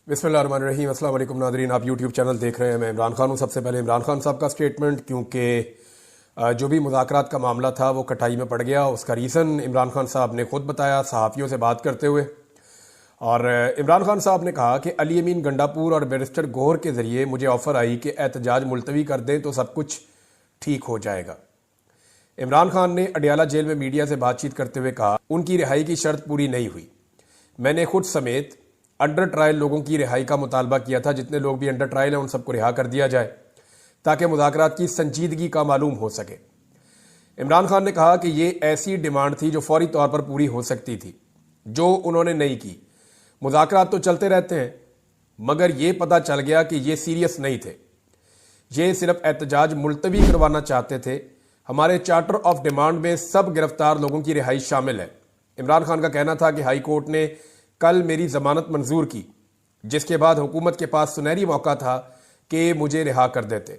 बिस्मिल्लाहिर्रहमानिर्रहीम। अस्सलाम वालेकुम नादरीन, आप यूट्यूब चैनल देख रहे हैं। मैं इमरान खान हूँ। सबसे पहले इमरान खान साहब का स्टेटमेंट, क्योंकि जो भी मुज़ाकरात का मामला था वो कटाई में पड़ गया। उसका रीज़न इमरान खान साहब ने खुद बताया सहाफ़ियों से बात करते हुए। और इमरान खान साहब ने कहा कि अली अमीन गंडापुर और बैरिस्टर गौहर के ज़रिए मुझे ऑफ़र आई कि एहतजाज मुलतवी कर दें तो सब कुछ ठीक हो जाएगा। इमरान खान ने अडियाला जेल में मीडिया से बातचीत करते हुए कहा उनकी रिहाई की शर्त पूरी नहीं हुई। मैंने खुद समेत अंडर ट्रायल लोगों की रिहाई का मुतालबा किया था। जितने लोग भी अंडर ट्रायल हैं उन सबको रिहा कर दिया जाए ताकि मुज़ाकरात की संजीदगी का मालूम हो सके। इमरान खान ने कहा कि ये ऐसी डिमांड थी जो फौरी तौर पर पूरी हो सकती थी, जो उन्होंने नहीं की। मुज़ाकरात तो चलते रहते हैं, मगर ये पता चल गया कि ये सीरियस नहीं थे, ये सिर्फ एहतजाज मुलतवी करवाना चाहते थे। हमारे चार्टर ऑफ डिमांड में सब गिरफ्तार लोगों की रिहाई शामिल है। इमरान खान का कहना था कि हाई कोर्ट ने कल मेरी जमानत मंजूर की, जिसके बाद हुकूमत के पास सुनहरी मौका था कि मुझे रिहा कर देते।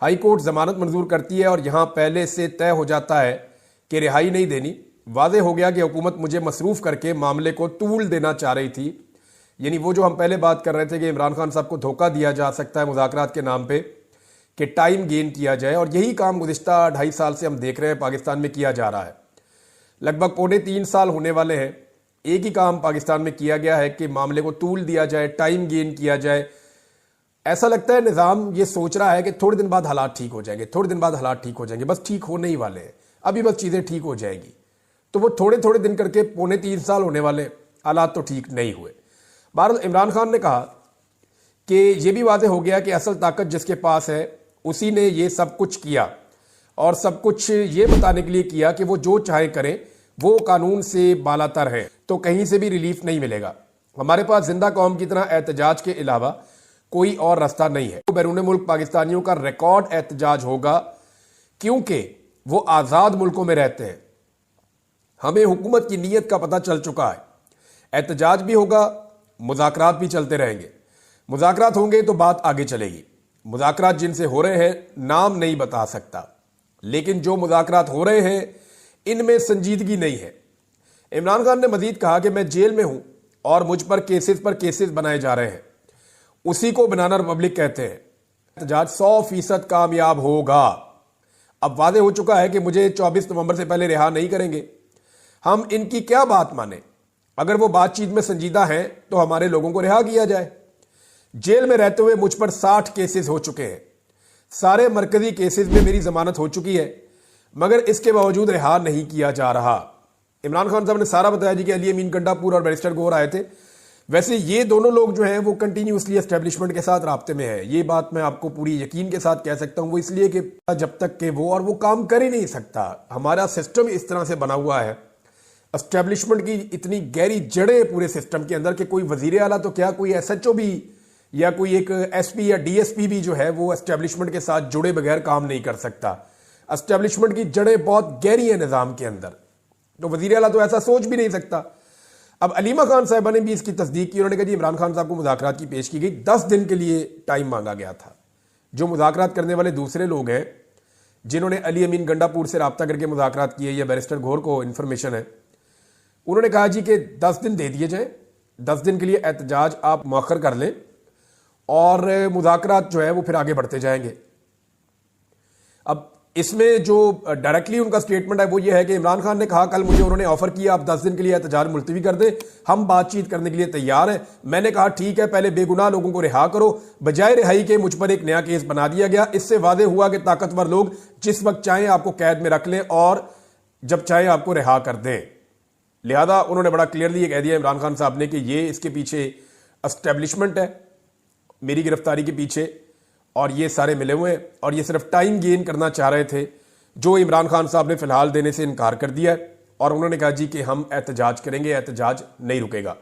हाई कोर्ट जमानत मंजूर करती है और यहां पहले से तय हो जाता है कि रिहाई नहीं देनी। वाज़े हो गया कि हुकूमत मुझे मसरूफ करके मामले को तूल देना चाह रही थी। यानी वो जो हम पहले बात कर रहे थे कि इमरान खान साहब को धोखा दिया जा सकता है मुज़ाकरात के नाम पे कि टाइम गेन किया जाए, और यही काम गुज़िश्ता 2.5 साल से हम देख रहे हैं पाकिस्तान में किया जा रहा है। लगभग 2.25 साल होने वाले हैं। एक ही काम पाकिस्तान में किया गया है कि मामले को तूल दिया जाए, टाइम गेन किया जाए। ऐसा लगता है निज़ाम ये सोच रहा है कि थोड़े दिन बाद हालात ठीक हो जाएंगे, थोड़े दिन बाद हालात ठीक हो जाएंगे। बस ठीक होने ही वाले हैं, अभी बस चीज़ें ठीक हो जाएंगी। तो वो थोड़े थोड़े दिन करके 2.25 साल होने वाले, हालात तो ठीक नहीं हुए। बहरहाल इमरान खान ने कहा कि ये भी वाज़े हो गया कि असल ताकत जिसके पास है उसी ने ये सब कुछ किया, और सब कुछ ये बताने के लिए किया कि वो जो चाहे करें, वो कानून से बालातर है, तो कहीं से भी रिलीफ नहीं मिलेगा। हमारे पास जिंदा कौम की तरह एहतजाज के अलावा कोई और रास्ता नहीं है। तो बैरून मुल्क पाकिस्तानियों का रिकॉर्ड एहतजाज होगा, क्योंकि वो आज़ाद मुल्कों में रहते हैं। हमें हुकूमत की नीयत का पता चल चुका है। एहतजाज भी होगा, मुज़ाकरात भी चलते रहेंगे। मुज़ाकरात होंगे तो बात आगे चलेगी। मुज़ाकरात जिनसे हो रहे हैं नाम नहीं बता सकता, लेकिन जो मुज़ाकरात हो रहे हैं इनमें संजीदगी नहीं है। इमरान खान ने मजीद कहा कि मैं जेल में हूं और मुझ पर केसेस बनाए जा रहे हैं। उसी को बनाना रिपब्लिक कहते हैं। एहतजाज 100% कामयाब होगा। अब वादे हो चुका है कि मुझे 24 नवंबर से पहले रिहा नहीं करेंगे। हम इनकी क्या बात माने? अगर वो बातचीत में संजीदा हैं तो हमारे लोगों को रिहा किया जाए। जेल में रहते हुए मुझ पर 60 केसेस हो चुके हैं। सारे मरकजी केसेस में मेरी जमानत हो चुकी है, मगर इसके बावजूद रिहा नहीं किया जा रहा। इमरान खान साहब ने सारा बताया जी कि अली अमीन गंडापुर और बैरिस्टर गौहर आए थे। वैसे ये दोनों लोग जो हैं वो कंटिन्यूसली एस्टेब्लिशमेंट के साथ राब्ते में है। ये बात मैं आपको पूरी यकीन के साथ कह सकता हूं। वो इसलिए कि जब तक कि वो काम कर ही नहीं सकता। हमारा सिस्टम इस तरह से बना हुआ है, एस्टेब्लिशमेंट की इतनी गहरी जड़ें पूरे सिस्टम के अंदर कि कोई वजीर आला तो क्या, कोई SHO भी या कोई एक SP या DSP भी जो है वो एस्टेब्लिशमेंट के साथ जुड़े बगैर काम नहीं कर सकता। एस्टेब्लिशमेंट की जड़ें बहुत गहरी है निज़ाम के अंदर, तो वज़ीर आला तो ऐसा सोच भी नहीं सकता। अब अलीमा खान साहिबा ने भी इसकी तस्दीक की। उन्होंने कहा जी इमरान खान साहब को मुज़ाकरात की पेश की गई, 10 दिन के लिए टाइम मांगा गया था। जो मुज़ाकरात करने वाले दूसरे लोग हैं जिन्होंने अली अमीन गंडापुर से रब्ता करके मुज़ाकरात किए या बैरिस्टर गौहर को इन्फॉर्मेशन है, उन्होंने कहा जी कि 10 दिन दे दिए जाए, 10 दिन के लिए एहतजाज आप मौखर कर लें और मुज़ाकरात जो है वो फिर आगे बढ़ते जाएंगे। अब इसमें जो डायरेक्टली उनका स्टेटमेंट है वो ये है कि इमरान खान ने कहा कल मुझे उन्होंने ऑफर किया आप 10 दिन के लिए एहतजाज मुलतवी कर दें, हम बातचीत करने के लिए तैयार हैं। मैंने कहा ठीक है, पहले बेगुनाह लोगों को रिहा करो। बजाय रिहाई के मुझ पर एक नया केस बना दिया गया। इससे वादे हुआ कि ताकतवर लोग जिस वक्त चाहें आपको कैद में रख लें और जब चाहें आपको रिहा कर दें। लिहाजा उन्होंने बड़ा क्लियरली ये कह दिया इमरान खान साहब ने कि ये इसके पीछे एस्टेब्लिशमेंट है मेरी गिरफ्तारी के पीछे, और ये सारे मिले हुए हैं, और ये सिर्फ टाइम गेन करना चाह रहे थे, जो इमरान खान साहब ने फिलहाल देने से इनकार कर दिया है। और उन्होंने कहा जी कि हम एहतजाज करेंगे, एहतजाज नहीं रुकेगा।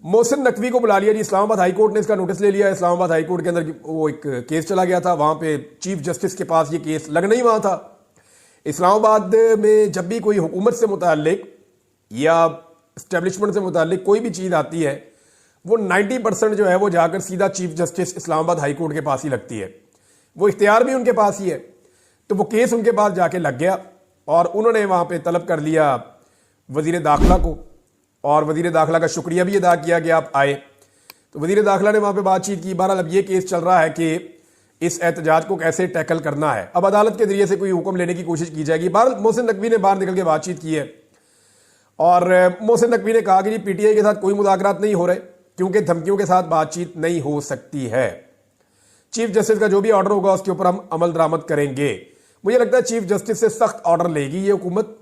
मोहसिन नकवी को बुला लिया जी। इस्लामाबाद हाई कोर्ट ने इसका नोटिस ले लिया। इस्लामाबाद हाई कोर्ट के अंदर वो एक केस चला गया था, वहां पे चीफ जस्टिस के पास ये केस लगना ही वहां था। इस्लामाबाद में जब भी कोई हुकूमत से मुताल्लिक या एस्टेब्लिशमेंट से मुताल्लिक कोई भी चीज आती है, वो 90% जो है वो जाकर सीधा chief justice Islamabad high court के पास ही लगती है। वो इख्तियार भी उनके पास ही है। तो वो केस उनके पास जाके लग गया और उन्होंने वहां पे तलब कर लिया वजीर दाखिला को, और वजीर दाखिला का शुक्रिया भी अदा किया कि आप आए। तो वजीर दाखिला ने वहां पे बातचीत की। बहरहाल अब ये केस चल रहा है कि इस एहतजाज को कैसे टैकल करना है। अब अदालत के जरिए से कोई हुक्म लेने की कोशिश की जाएगी। बहरहाल मोहसिन नकवी ने बाहर निकल के बातचीत की है और मोहसिन नकवी ने कहा कि जी पीटीआई के साथ कोई मुज़ाकरात नहीं हो रहे क्योंकि धमकियों के साथ बातचीत नहीं हो सकती है। चीफ जस्टिस का जो भी ऑर्डर होगा उसके ऊपर हम अमल दरामद करेंगे। मुझे लगता है चीफ जस्टिस से सख्त ऑर्डर लेगी ये हुकूमत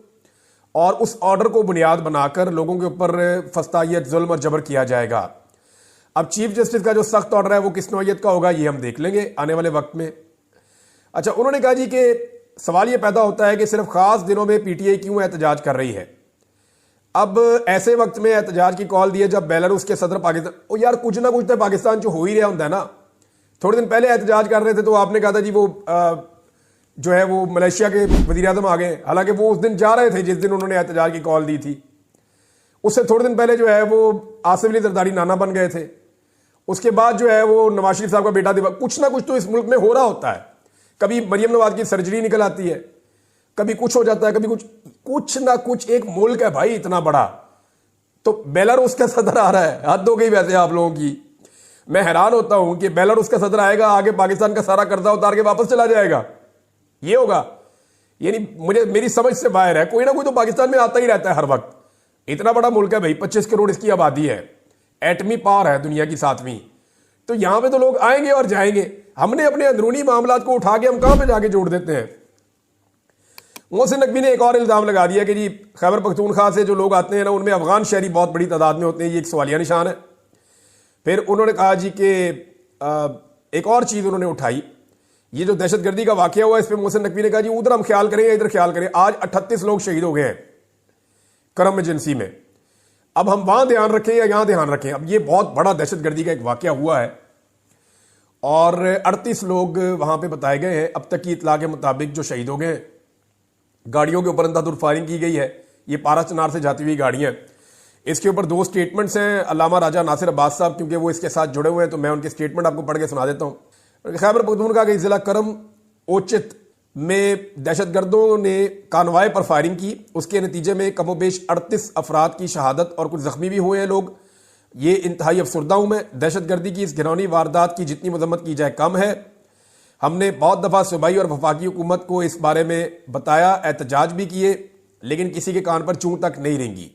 और उस ऑर्डर को बुनियाद बनाकर लोगों के ऊपर फस्तायत, जुल्म और जबर किया जाएगा। अब चीफ जस्टिस का जो सख्त ऑर्डर है वो किस नौयत का होगा ये हम देख लेंगे आने वाले वक्त में। अच्छा, उन्होंने कहा जी कि सवाल ये पैदा होता है कि सिर्फ खास दिनों में पीटीआई क्यों एहतजाज कर रही है। अब ऐसे वक्त में एहतजाज की कॉल दी है जब बेलारूस के सदर पाकिस्तान, ओ यार कुछ ना कुछ तो पाकिस्तान जो हो ही रहा होता है ना। थोड़े दिन पहले एहतजाज कर रहे थे तो आपने कहा था जी वो जो है वो मलेशिया के वजीर आज़म आ गए, हालांकि वो उस दिन जा रहे थे जिस दिन उन्होंने एहतजाज की कॉल दी थी। उससे थोड़े दिन पहले जो है वो आसिफ अली जरदारी नाना बन गए थे। उसके बाद जो है वो नवाज शरीफ साहब का बेटा दिवा। कुछ ना कुछ तो इस मुल्क में हो रहा होता है। कभी मरियम नवाज की सर्जरी निकल आती है, कभी कुछ हो जाता है, कभी कुछ ना कुछ। एक मुल्क है भाई इतना बड़ा, तो बेलारूस का सदर आ रहा है। हद हो गई वैसे आप लोगों की। मैं हैरान होता हूं कि बेलारूस का सदर आएगा, आगे पाकिस्तान का सारा कर्जा उतार के वापस चला जाएगा, ये होगा। यानी मेरी समझ से बाहर है। कोई ना कोई तो पाकिस्तान में आता ही रहता है हर वक्त। इतना बड़ा मुल्क है भाई, 25 करोड़ इसकी आबादी है, एटमी पावर है दुनिया की 7वीं। तो यहां पे तो लोग आएंगे और जाएंगे। हमने अपने अंदरूनी मामलात को उठा के हम कहां पे जाके जोड़ देते हैं। मोहसिन नकवी ने एक और इल्जाम लगा दिया कि जी खैबर पख्तूनख्वा से जो लोग आते हैं ना उनमें अफगान शहरी बहुत बड़ी तादाद में होते हैं। ये एक सवालिया निशान है। फिर उन्होंने कहा जी कि एक और चीज उन्होंने उठाई, ये जो दहशतगर्दी का वाकया हुआ इस पर मोहसिन नकवी ने कहा जी उधर हम ख्याल करें या इधर ख्याल करें। आज 38 लोग शहीद हो गए हैं करम एजेंसी में। अब हम वहां ध्यान रखें या यहां ध्यान रखें। अब ये बहुत बड़ा दहशतगर्दी का एक वाकया हुआ है और 38 लोग वहां पे बताए गए हैं। अब तक की इतला के मुताबिक जो शहीद हो गए, गाड़ियों के ऊपर अंधाधुंध फायरिंग की गई है। ये पारा चनार से जाती हुई गाड़ियां। इसके ऊपर 2 स्टेटमेंट्स हैं अल्लामा राजा नासिर अब्बास साहब, क्योंकि वो इसके साथ जुड़े हुए हैं तो मैं उनके स्टेटमेंट आपको पढ़ के सुना देता हूं। खैबर पख्तूनख्वा के जिला करम ओचित में दहशतगर्दों ने कानवाय पर फायरिंग की। उसके नतीजे में कमोबेश 38 अफराद की शहादत और कुछ जख्मी भी हुए हैं लोग। ये इंतहाई अफसरदा हूं मैं। दहशतगर्दी की इस घिनौनी वारदात की जितनी मजम्मत की जाए कम है। हमने बहुत दफा सूबाई और वफाकी हुकूमत को इस बारे में बताया, एहतजाज भी किए, लेकिन किसी के कान पर चूं तक नहीं रेंगी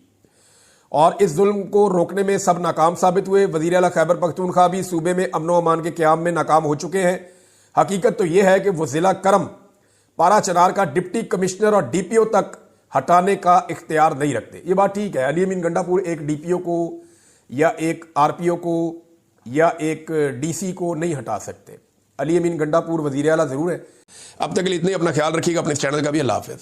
और इस जुल्म को रोकने में सब नाकाम साबित हुए। वजीर आला खैबर पख्तूनख्वा भी सूबे में अमन व अमान के क़याम में नाकाम हो चुके हैं। हकीकत तो यह है कि वो जिला करम पारा चनार का डिप्टी कमिश्नर और डीपीओ तक हटाने का इख्तियार नहीं रखते। ये बात ठीक है, अली अमीन गंडापुर एक डीपीओ को या एक आरपीओ को या एक डीसी को नहीं हटा सकते। अली अमीन गंडापुर वजीर आला जरूर है। अब तक के लिए इतने, अपना ख्याल रखिएगा, अपने चैनल का भी। अल्लाह हाफ़िज़।